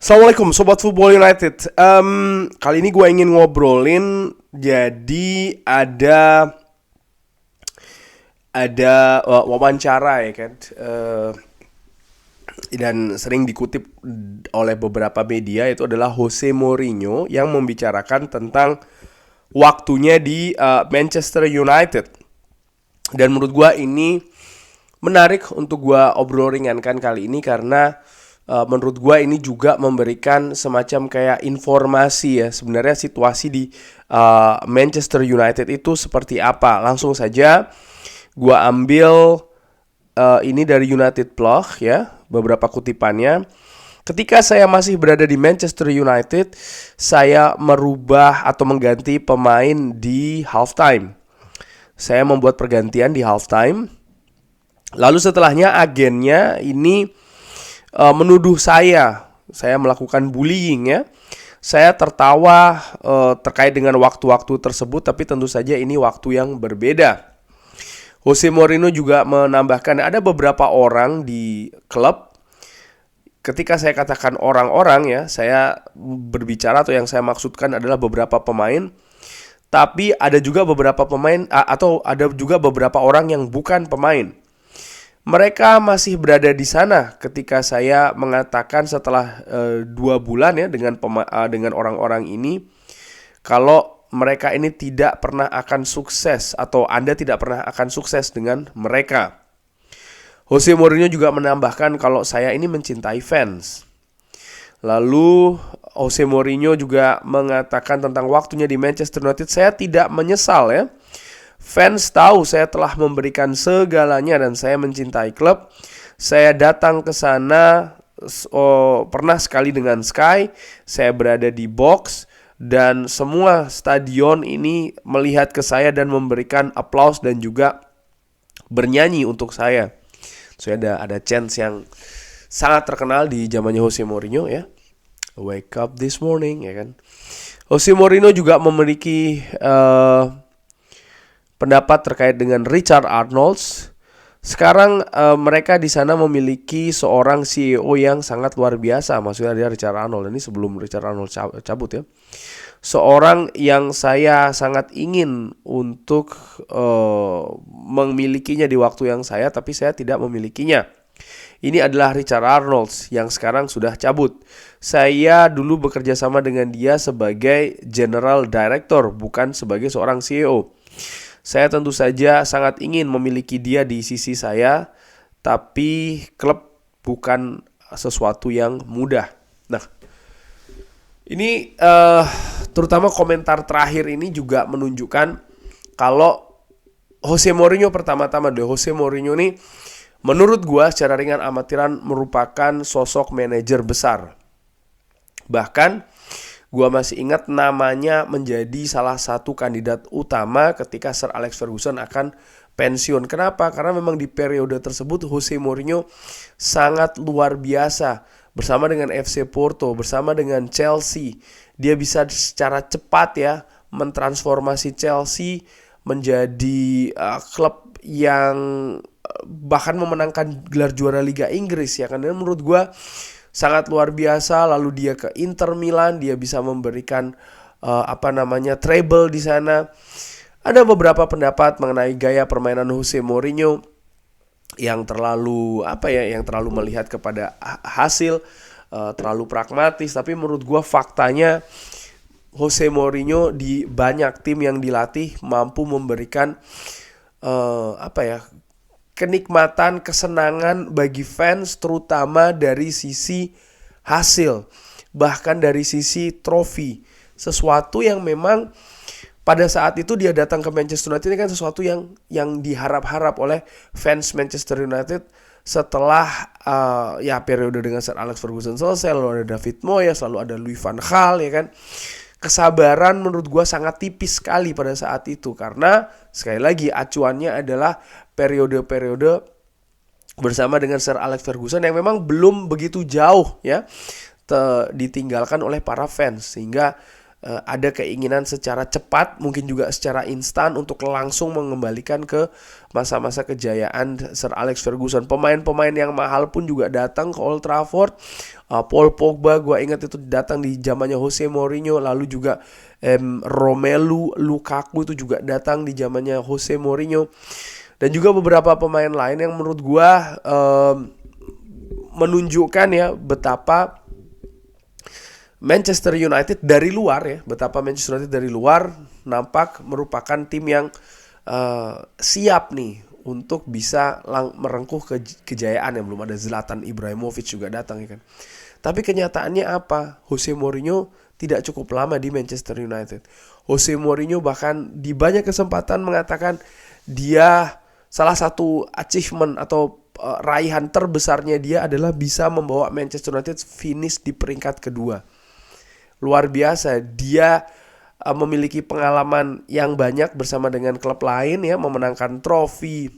Assalamualaikum Sobat Football United. Kali ini gue ingin ngobrolin. Jadi ada wawancara ya kan. Dan sering dikutip oleh beberapa media. Itu adalah Jose Mourinho yang membicarakan tentang waktunya di Manchester United. Dan menurut gue ini menarik untuk gue obrol ringankan kali ini karena menurut gue ini juga memberikan semacam kayak informasi ya sebenarnya situasi di Manchester United itu seperti apa. Langsung saja gue ambil ini dari United Blog ya, beberapa kutipannya. Ketika saya masih berada di Manchester United, saya merubah atau mengganti pemain di halftime. Saya membuat pergantian di halftime. Lalu setelahnya agennya ini menuduh saya melakukan bullying ya. Saya tertawa terkait dengan waktu-waktu tersebut, tapi tentu saja ini waktu yang berbeda. Jose Mourinho juga menambahkan ada beberapa orang di klub. Ketika saya katakan orang-orang ya, saya berbicara atau yang saya maksudkan adalah beberapa pemain. Tapi ada juga beberapa pemain atau ada juga beberapa orang yang bukan pemain. Mereka masih berada di sana ketika saya mengatakan setelah 2 bulan ya dengan orang-orang ini, kalau mereka ini tidak pernah akan sukses atau Anda tidak pernah akan sukses dengan mereka. Jose Mourinho juga menambahkan kalau saya ini mencintai fans. Lalu Jose Mourinho juga mengatakan tentang waktunya di Manchester United, saya tidak menyesal ya. Fans tahu saya telah memberikan segalanya dan saya mencintai klub. Saya datang ke sana pernah sekali dengan Sky. Saya berada di box dan semua stadion ini melihat ke saya dan memberikan aplaus dan juga bernyanyi untuk saya. So ada chants yang sangat terkenal di zamannya Jose Mourinho ya. Wake up this morning ya kan. Jose Mourinho juga memiliki pendapat terkait dengan Richard Arnold. Sekarang mereka di sana memiliki seorang CEO yang sangat luar biasa. Maksudnya dia Richard Arnold. Ini sebelum Richard Arnold cabut ya. Seorang yang saya sangat ingin untuk memilikinya di waktu yang saya, tapi saya tidak memilikinya. Ini adalah Richard Arnold yang sekarang sudah cabut. Saya dulu bekerja sama dengan dia sebagai General Director, bukan sebagai seorang CEO. Saya tentu saja sangat ingin memiliki dia di sisi saya, tapi klub bukan sesuatu yang mudah. Nah, ini terutama komentar terakhir ini juga menunjukkan kalau Jose Mourinho pertama-tama Jose Mourinho ini menurut gua secara ringan amatiran merupakan sosok manajer besar. Bahkan gua masih ingat namanya menjadi salah satu kandidat utama ketika Sir Alex Ferguson akan pensiun. Kenapa? Karena memang di periode tersebut Jose Mourinho sangat luar biasa. Bersama dengan FC Porto, bersama dengan Chelsea, dia bisa secara cepat ya mentransformasi Chelsea menjadi klub yang bahkan memenangkan gelar juara Liga Inggris ya kan. Dan menurut gua sangat luar biasa. Lalu dia ke Inter Milan, dia bisa memberikan treble di sana. Ada beberapa pendapat mengenai gaya permainan Jose Mourinho yang terlalu melihat kepada hasil, terlalu pragmatis. Tapi menurut gua faktanya Jose Mourinho di banyak tim yang dilatih mampu memberikan kenikmatan, kesenangan bagi fans, terutama dari sisi hasil, bahkan dari sisi trofi. Sesuatu yang memang pada saat itu dia datang ke Manchester United ini kan sesuatu yang diharap-harap oleh fans Manchester United setelah periode dengan Sir Alex Ferguson selesai. Lalu ada David Moyes, lalu ada Louis van Gaal ya kan. Kesabaran menurut gue sangat tipis sekali pada saat itu. Karena sekali lagi acuannya adalah periode-periode bersama dengan Sir Alex Ferguson yang memang belum begitu jauh ya ditinggalkan oleh para fans. Sehingga ada keinginan secara cepat, mungkin juga secara instan untuk langsung mengembalikan ke masa-masa kejayaan Sir Alex Ferguson. Pemain-pemain yang mahal pun juga datang ke Old Trafford. Paul Pogba, gue ingat itu datang di zamannya Jose Mourinho, lalu juga Romelu Lukaku itu juga datang di zamannya Jose Mourinho, dan juga beberapa pemain lain yang menurut gue menunjukkan ya betapa Manchester United dari luar ya, betapa Manchester United dari luar nampak merupakan tim yang siap nih untuk bisa merengkuh kejayaan yang belum ada. Zlatan Ibrahimovic juga datang ya kan. Tapi kenyataannya apa? Jose Mourinho tidak cukup lama di Manchester United. Jose Mourinho bahkan di banyak kesempatan mengatakan dia salah satu achievement atau raihan terbesarnya dia adalah bisa membawa Manchester United finish di peringkat kedua. Luar biasa, dia memiliki pengalaman yang banyak bersama dengan klub lain ya, memenangkan trofi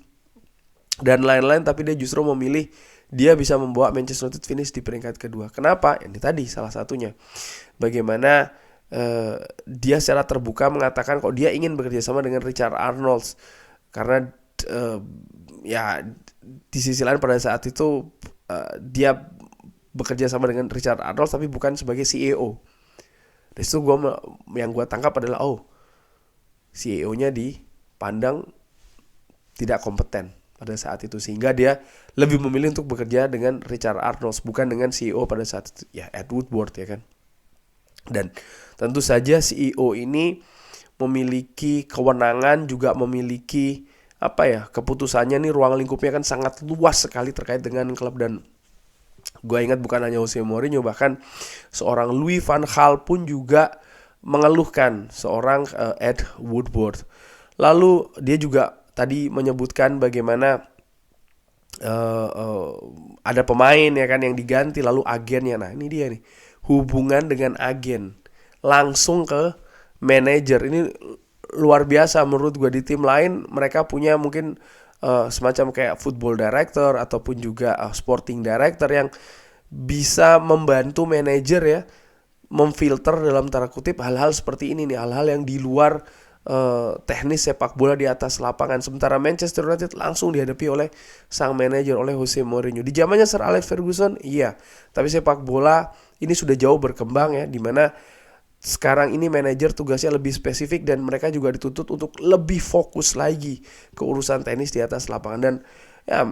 dan lain-lain, tapi dia justru memilih dia bisa membawa Manchester United finish di peringkat kedua. Kenapa? Ini tadi salah satunya. Bagaimana dia secara terbuka mengatakan kok dia ingin bekerja sama dengan Richard Arnold, karena ya di sisi lain pada saat itu dia bekerja sama dengan Richard Arnold tapi bukan sebagai CEO. Dari situ yang gue tangkap adalah CEO-nya dipandang tidak kompeten pada saat itu, sehingga dia lebih memilih untuk bekerja dengan Richard Arnold bukan dengan CEO pada saat itu, ya Ed Woodward ya kan. Dan tentu saja CEO ini memiliki kewenangan, juga memiliki keputusannya nih, ruang lingkupnya kan sangat luas sekali terkait dengan klub. Dan gue ingat bukan hanya Jose Mourinho, bahkan seorang Louis van Gaal pun juga mengeluhkan seorang Ed Woodward. Lalu dia juga tadi menyebutkan bagaimana ada pemain ya kan yang diganti, lalu agennya. Nah ini dia nih, hubungan dengan agen langsung ke manajer. Ini luar biasa menurut gue. Di tim lain mereka punya mungkin semacam kayak football director ataupun juga sporting director yang bisa membantu manajer ya memfilter dalam tanda kutip hal-hal seperti ini nih, hal-hal yang di luar teknis sepak bola di atas lapangan. Sementara Manchester United langsung dihadapi oleh sang manajer, oleh Jose Mourinho. Di zamannya Sir Alex Ferguson iya, tapi sepak bola ini sudah jauh berkembang ya, dimana sekarang ini manajer tugasnya lebih spesifik dan mereka juga dituntut untuk lebih fokus lagi ke urusan tenis di atas lapangan. Dan ya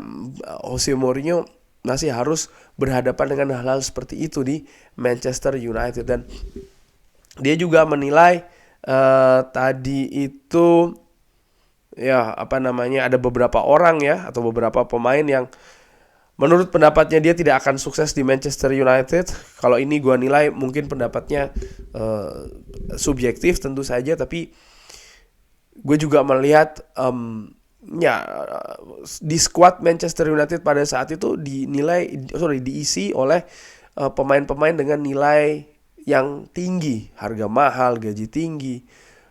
Jose Mourinho masih harus berhadapan dengan hal-hal seperti itu di Manchester United. Dan dia juga menilai tadi itu ya ada beberapa orang ya atau beberapa pemain yang menurut pendapatnya dia tidak akan sukses di Manchester United. Kalau ini gue nilai mungkin pendapatnya subjektif tentu saja, tapi gue juga melihat di squad Manchester United pada saat itu diisi oleh pemain-pemain dengan nilai yang tinggi, harga mahal, gaji tinggi.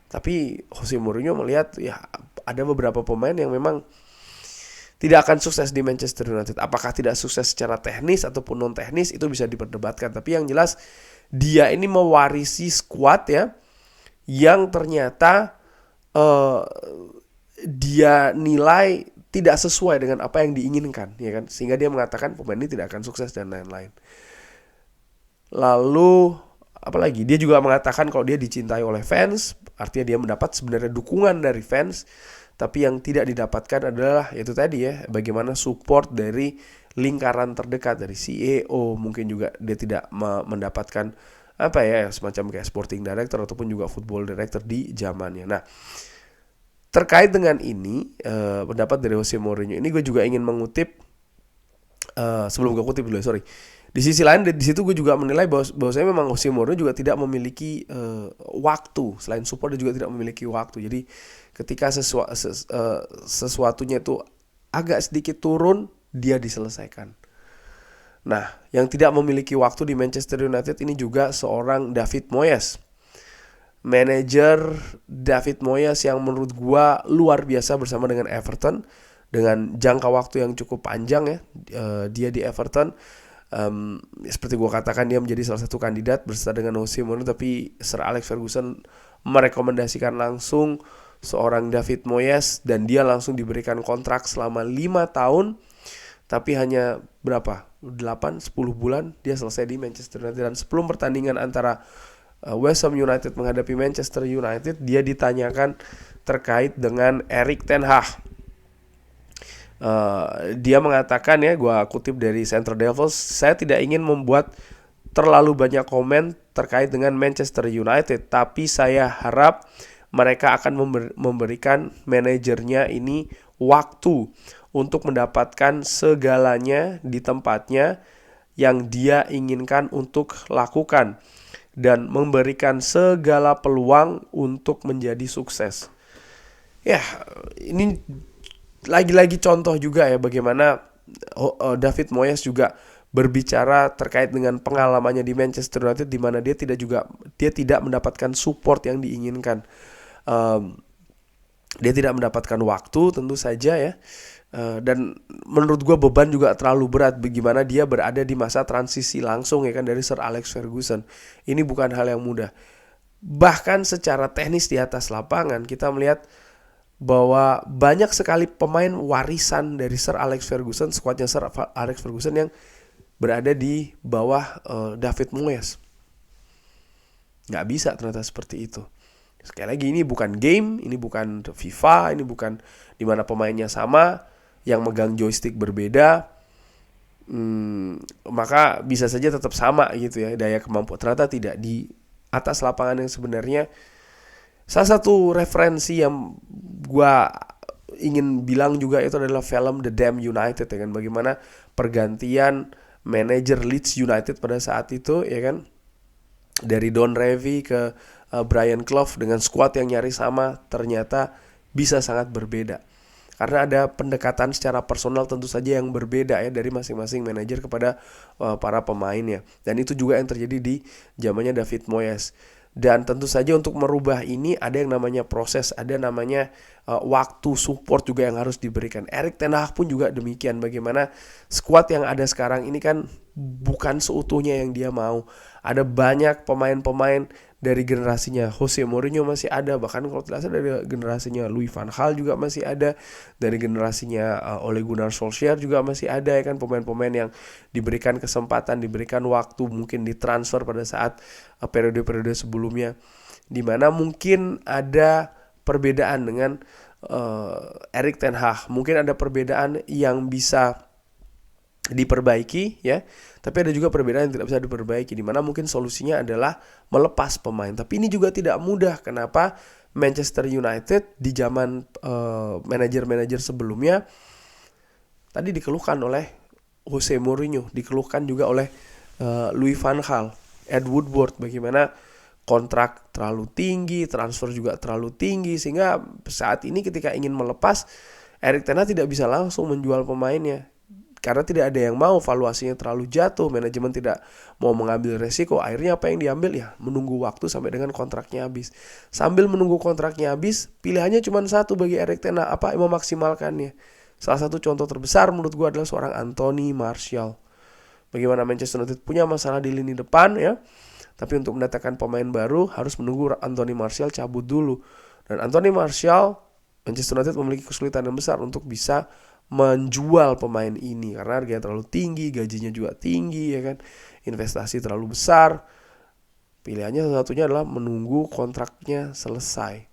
Tapi Jose Mourinho melihat ya ada beberapa pemain yang memang tidak akan sukses di Manchester United. Apakah tidak sukses secara teknis ataupun non teknis itu bisa diperdebatkan. Tapi yang jelas dia ini mewarisi skuad ya yang ternyata dia nilai tidak sesuai dengan apa yang diinginkan, ya kan? Sehingga dia mengatakan pemain ini tidak akan sukses dan lain-lain. Lalu apalagi dia juga mengatakan kalau dia dicintai oleh fans, artinya dia mendapat sebenarnya dukungan dari fans. Tapi yang tidak didapatkan adalah itu tadi ya, bagaimana support dari lingkaran terdekat, dari CEO. Mungkin juga dia tidak mendapatkan semacam kayak sporting director ataupun juga football director di zamannya. Nah, terkait dengan ini pendapat dari Jose Mourinho ini gue juga ingin mengutip sebelum gue kutip dulu sorry. Di sisi lain di situ gue juga menilai bahwasanya memang Jose Mourinho juga tidak memiliki waktu. Selain support dia juga tidak memiliki waktu. Jadi ketika sesuatunya itu agak sedikit turun, dia diselesaikan. Nah, yang tidak memiliki waktu di Manchester United ini juga seorang David Moyes. Manajer David Moyes yang menurut gua luar biasa bersama dengan Everton dengan jangka waktu yang cukup panjang ya. Dia di Everton Seperti gue katakan, dia menjadi salah satu kandidat beserta dengan Jose Mourinho, tapi Sir Alex Ferguson merekomendasikan langsung seorang David Moyes, dan dia langsung diberikan kontrak selama 5 tahun. Tapi hanya berapa? 8-10 bulan dia selesai di Manchester United. Dan sebelum pertandingan antara West Ham United menghadapi Manchester United, dia ditanyakan terkait dengan Erik ten Hag. Dia mengatakan, ya, gue kutip dari Central Devils, saya tidak ingin membuat terlalu banyak komen terkait dengan Manchester United, tapi saya harap mereka akan memberikan manajernya ini waktu untuk mendapatkan segalanya di tempatnya yang dia inginkan untuk lakukan, dan memberikan segala peluang untuk menjadi sukses. Ya, ini lagi-lagi contoh juga ya bagaimana David Moyes juga berbicara terkait dengan pengalamannya di Manchester United, di mana dia tidak mendapatkan support yang diinginkan. Dia tidak mendapatkan waktu, tentu saja, ya. Dan menurut gue beban juga terlalu berat bagaimana dia berada di masa transisi langsung, ya kan, dari Sir Alex Ferguson. Ini bukan hal yang mudah. Bahkan secara teknis di atas lapangan kita melihat bahwa banyak sekali pemain warisan dari Sir Alex Ferguson, skuadnya Sir Alex Ferguson, yang berada di bawah David Moyes. Nggak bisa ternyata seperti itu. Sekali lagi, ini bukan game, ini bukan FIFA, ini bukan dimana pemainnya sama, yang megang joystick berbeda, maka bisa saja tetap sama gitu ya daya kemampuan. Ternyata tidak. Di atas lapangan yang sebenarnya, salah satu referensi yang gua ingin bilang juga itu adalah film The Damned United, ya kan, bagaimana pergantian manajer Leeds United pada saat itu, ya kan, dari Don Revie ke Brian Clough dengan skuad yang nyaris sama, ternyata bisa sangat berbeda. Karena ada pendekatan secara personal tentu saja yang berbeda, ya, dari masing-masing manajer kepada para pemainnya. Dan itu juga yang terjadi di zamannya David Moyes. Dan tentu saja untuk merubah ini ada yang namanya proses, ada namanya waktu, support juga yang harus diberikan. Erik ten Hag pun juga demikian. Bagaimana skuad yang ada sekarang ini kan bukan seutuhnya yang dia mau. Ada banyak pemain-pemain dari generasinya Jose Mourinho masih ada, bahkan kalau tidak salah dari generasinya Louis van Gaal juga masih ada, dari generasinya Ole Gunnar Solskjaer juga masih ada, ya kan, pemain-pemain yang diberikan kesempatan, diberikan waktu, mungkin ditransfer pada saat periode-periode sebelumnya, dimana mungkin ada perbedaan dengan Erik ten Hag. Mungkin ada perbedaan yang bisa diperbaiki, ya, tapi ada juga perbedaan yang tidak bisa diperbaiki, di mana mungkin solusinya adalah melepas pemain. Tapi ini juga tidak mudah. Kenapa? Manchester United di zaman manajer-manajer sebelumnya tadi dikeluhkan oleh Jose Mourinho, dikeluhkan juga oleh Louis van Gaal, Ed Woodward, bagaimana kontrak terlalu tinggi, transfer juga terlalu tinggi, sehingga saat ini ketika ingin melepas, Erik ten Hag tidak bisa langsung menjual pemainnya. Karena tidak ada yang mau, valuasinya terlalu jatuh, manajemen tidak mau mengambil resiko. Akhirnya apa yang diambil? Ya, menunggu waktu sampai dengan kontraknya habis. Sambil menunggu kontraknya habis, pilihannya cuma satu bagi Erik ten Hag, apa? Memaksimalkannya. Salah satu contoh terbesar menurut gue adalah seorang Anthony Martial. Bagaimana Manchester United punya masalah di lini depan, ya, tapi untuk mendatangkan pemain baru harus menunggu Anthony Martial cabut dulu. Dan Anthony Martial, Manchester United memiliki kesulitan yang besar untuk bisa menjual pemain ini karena harganya terlalu tinggi, gajinya juga tinggi, ya kan, investasi terlalu besar. Pilihannya salah satunya adalah menunggu kontraknya selesai.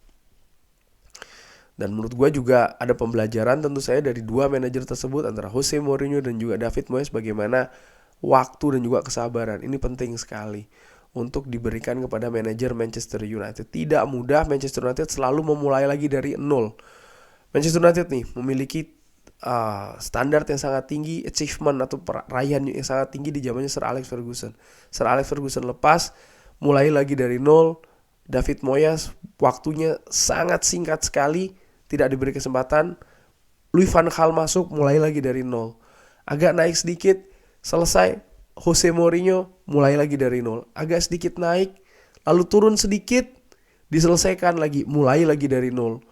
Dan menurut gue juga ada pembelajaran tentu saya dari dua manajer tersebut, antara Jose Mourinho dan juga David Moyes, bagaimana waktu dan juga kesabaran ini penting sekali untuk diberikan kepada manajer Manchester United. Tidak mudah. Manchester United selalu memulai lagi dari nol. Manchester United nih memiliki standar yang sangat tinggi, achievement atau perayaan yang sangat tinggi di zamannya Sir Alex Ferguson. Sir Alex Ferguson lepas, mulai lagi dari nol. David Moyes waktunya sangat singkat sekali, tidak diberi kesempatan. Louis van Gaal masuk, mulai lagi dari nol. Agak naik sedikit, selesai. Jose Mourinho mulai lagi dari nol. Agak sedikit naik, lalu turun sedikit, diselesaikan lagi, mulai lagi dari nol.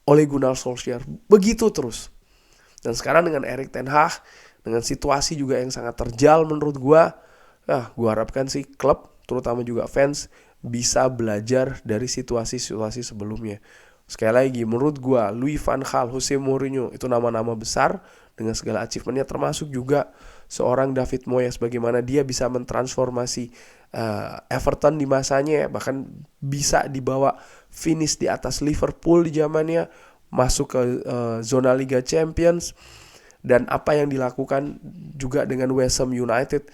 Ole Gunnar Solskjaer, begitu terus. Dan sekarang dengan Erik ten Hag, dengan situasi juga yang sangat terjal menurut gua. Gua harapkan sih klub, terutama juga fans, bisa belajar dari situasi-situasi sebelumnya. Sekali lagi, menurut gua Louis van Gaal, Jose Mourinho itu nama-nama besar dengan segala achievementnya, termasuk juga seorang David Moyes, bagaimana dia bisa mentransformasi Everton di masanya, bahkan bisa dibawa finish di atas Liverpool di zamannya, masuk ke zona Liga Champions, dan apa yang dilakukan juga dengan West Ham United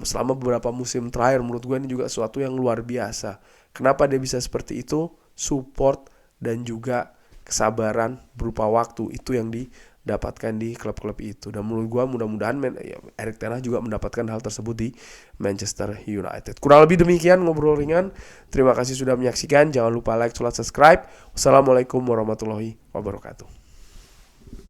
selama beberapa musim terakhir. Menurut gue ini juga sesuatu yang luar biasa. Kenapa dia bisa seperti itu? Support dan juga kesabaran berupa waktu, itu yang didapatkan di klub-klub itu. Dan menurut gue mudah-mudahan Erik ten Hag juga mendapatkan hal tersebut di Manchester United. Kurang lebih demikian ngobrol ringan. Terima kasih sudah menyaksikan. Jangan lupa like, subscribe. Wassalamualaikum warahmatullahi wabarakatuh.